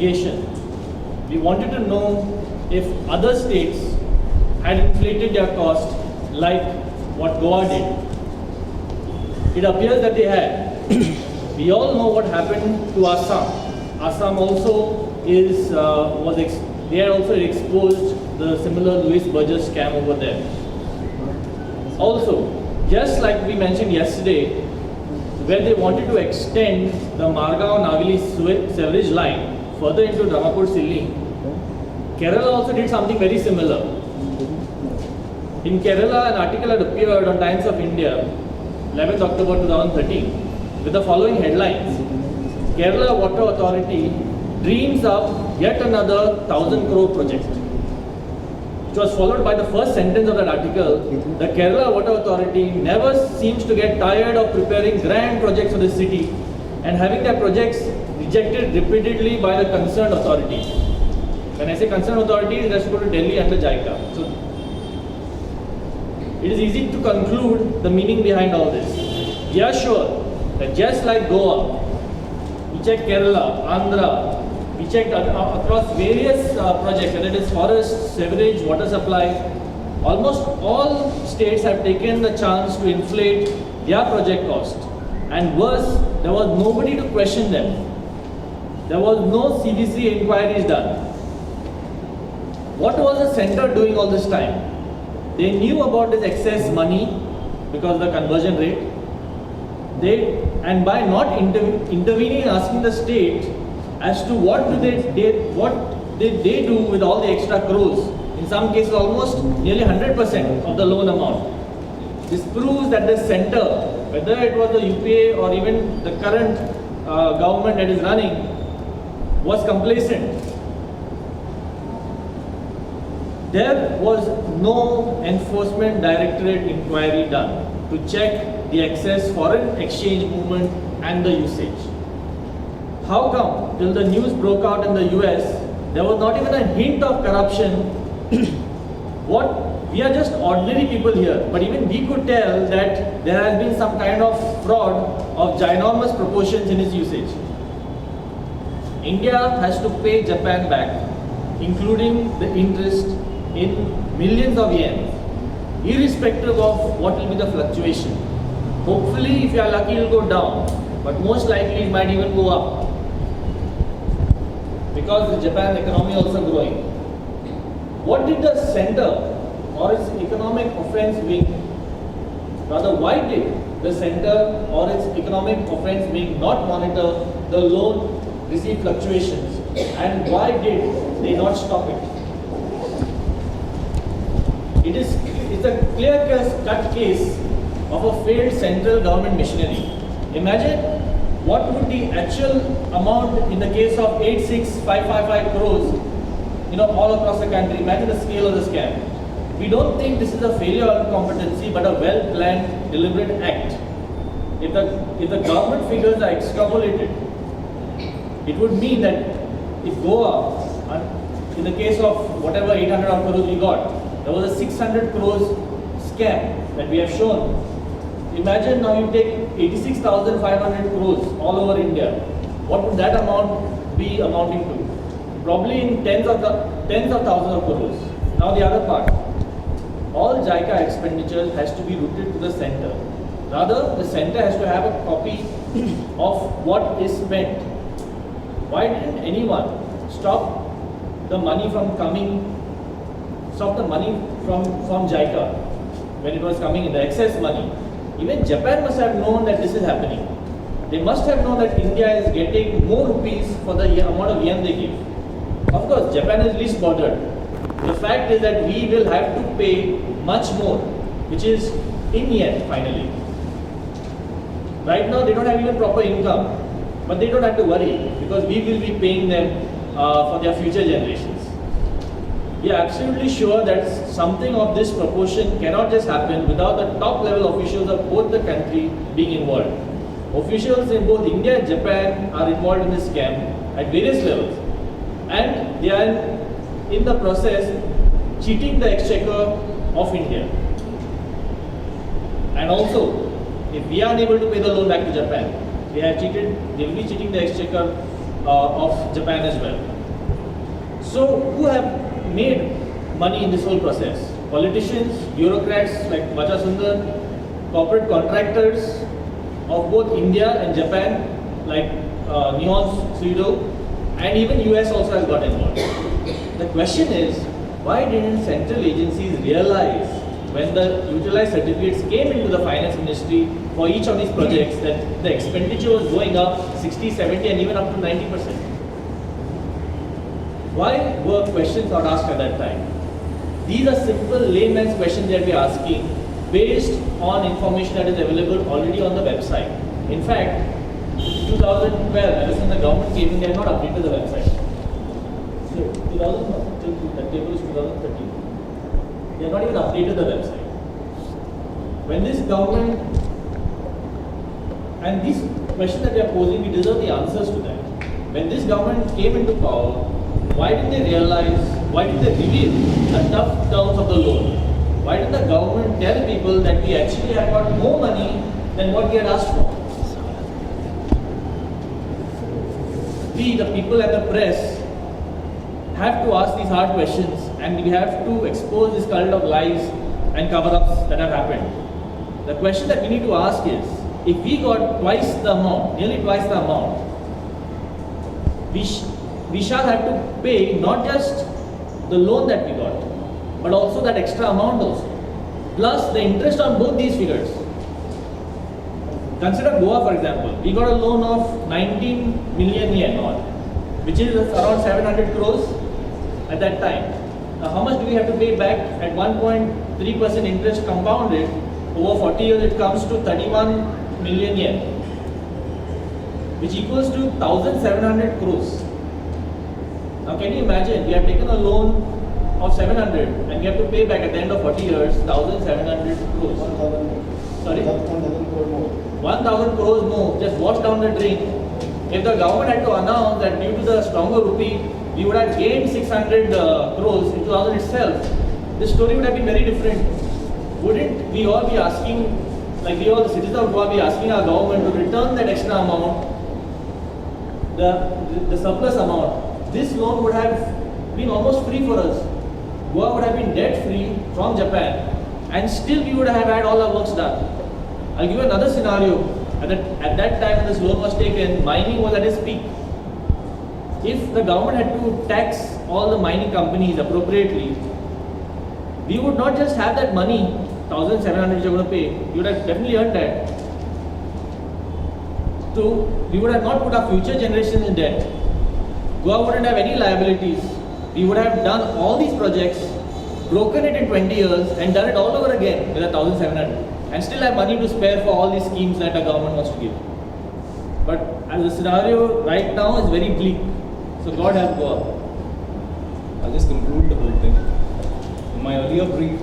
investigation, we wanted to know if other states had inflated their cost like what Goa did. It appears that they had. We all know what happened to Assam. Assam also they had also exposed the similar Louis Burgess scam over there. Also, just like we mentioned yesterday, where they wanted to extend the Margao-Navili sewerage line further into Dharmapur-Silli, Kerala also did something very similar. In Kerala, an article had appeared on Times of India, 11th October 2013, with the following headlines: Kerala Water Authority dreams up yet another 1,000 crore project. Which was followed by the first sentence of that article: the Kerala Water Authority never seems to get tired of preparing grand projects for the city and having their projects rejected repeatedly by the concerned authorities. When I say concerned authorities, it has to go to Delhi under Jica. So it is easy to conclude the meaning behind all this. We are sure that just like Goa, we checked Kerala, Andhra, we checked across various projects, whether it is forest, sewerage, water supply. Almost all states have taken the chance to inflate their project cost. And worse, there was nobody to question them. There was no CBC inquiries done. What was the center doing all this time? They knew about this excess money because of the conversion rate. And by not intervening and asking the state as to what did they do with all the extra crores, in some cases almost nearly 100% of the loan amount. This proves that the center, whether it was the UPA or even the current government that is running, was complacent. There was no enforcement directorate inquiry done to check the excess foreign exchange movement and the usage. How come till the news broke out in the US, there was not even a hint of corruption? We are just ordinary people here, but even we could tell that there has been some kind of fraud of ginormous proportions in its usage. India has to pay Japan back, including the interest in millions of yen, irrespective of what will be the fluctuation. Hopefully, if you are lucky, it will go down, but most likely it might even go up, because the Japan economy also growing. What did the center or its economic offense wing, rather why did the center or its economic offense wing not monitor the loan receipt fluctuations, and why did they not stop it? It's a clear-cut case of a failed central government machinery. Imagine what would the actual amount in the case of 86,555 crores, all across the country. Imagine the scale of the scam. We don't think this is a failure or incompetency, but a well-planned, deliberate act. If the government figures are extrapolated, it would mean that if Goa, in the case of whatever 800 crores we got, there was a 600 crores scam that we have shown. Imagine now you take 86,500 crores all over India. What would that amount be amounting to? Probably in tens of thousands of crores. Now the other part. All Jica expenditure has to be routed to the center. Rather, the center has to have a copy of what is spent. Why didn't anyone stop the money from Jica when it was coming in, the excess money? Even Japan must have known that this is happening. They must have known that India is getting more rupees for the amount of yen they give. Of course, Japan is least bothered. The fact is that we will have to pay much more, which is in yen finally. Right now, they don't have even proper income, but they don't have to worry because we will be paying them for their future generations. We are absolutely sure that something of this proportion cannot just happen without the top level officials of both the country being involved. Officials in both India and Japan are involved in this scam at various levels, and they are in the process cheating the exchequer of India. And also, if we are unable to pay the loan back to Japan, they will be cheating the exchequer of Japan as well. So who have made money in this whole process? Politicians, bureaucrats like Vacha Sundar, corporate contractors of both India and Japan like Neon's Pseudo, and even US also has got involved. The question is, why didn't central agencies realize when the utilized certificates came into the finance ministry for each of these projects that the expenditure was going up 60, 70 and even up to 90%? Why were questions not asked at that time? These are simple layman's questions that we are asking based on information that is available already on the website. In fact, 2012, ever since the government came in, they have not updated the website. So, 2013, the table is 2013. They have not even updated the website. When this government, and these questions that they are posing, we deserve the answers to that. When this government came into power, why didn't they realize, why did they reveal the tough terms of the loan? Why did the government tell people that we actually have got more money than what we had asked for? We, the people and the press, have to ask these hard questions, and we have to expose this cult of lies and cover-ups that have happened. The question that we need to ask is, if we got twice the amount, nearly twice the amount, we shall have to pay not just the loan that we got, but also that extra amount also, plus the interest on both these figures. Consider Goa, for example. We got a loan of 19 million yen odd, which is around 700 crores at that time. Now, how much do we have to pay back at 1.3% interest compounded over 40 years? It comes to 31 million yen, which equals to 1,700 crores. Now, can you imagine? We have taken a loan of 700 and we have to pay back at the end of 40 years 1,700 crores. 1,000 crores more just washed down the drain. If the government had to announce that due to the stronger rupee, we would have gained 600 crores in 2000 itself, this story would have been very different. Wouldn't we all be asking, like we all the citizens of Goa be asking our government to return that extra amount, the surplus amount? This loan would have been almost free for us. Goa would have been debt free from Japan, and still we would have had all our works done. I'll give you another scenario. At that time when this loan was taken, mining was at its peak. If the government had to tax all the mining companies appropriately, we would not just have that money, 1,700 which you're going to pay, we would have definitely earned that. So we would have not put our future generations in debt. Goa wouldn't have any liabilities. We would have done all these projects, broken it in 20 years and done it all over again with 1,700. And still have money to spare for all these schemes that the government wants to give. But as the scenario right now is very bleak. So God help Goa. I'll just conclude the whole thing. In my earlier brief,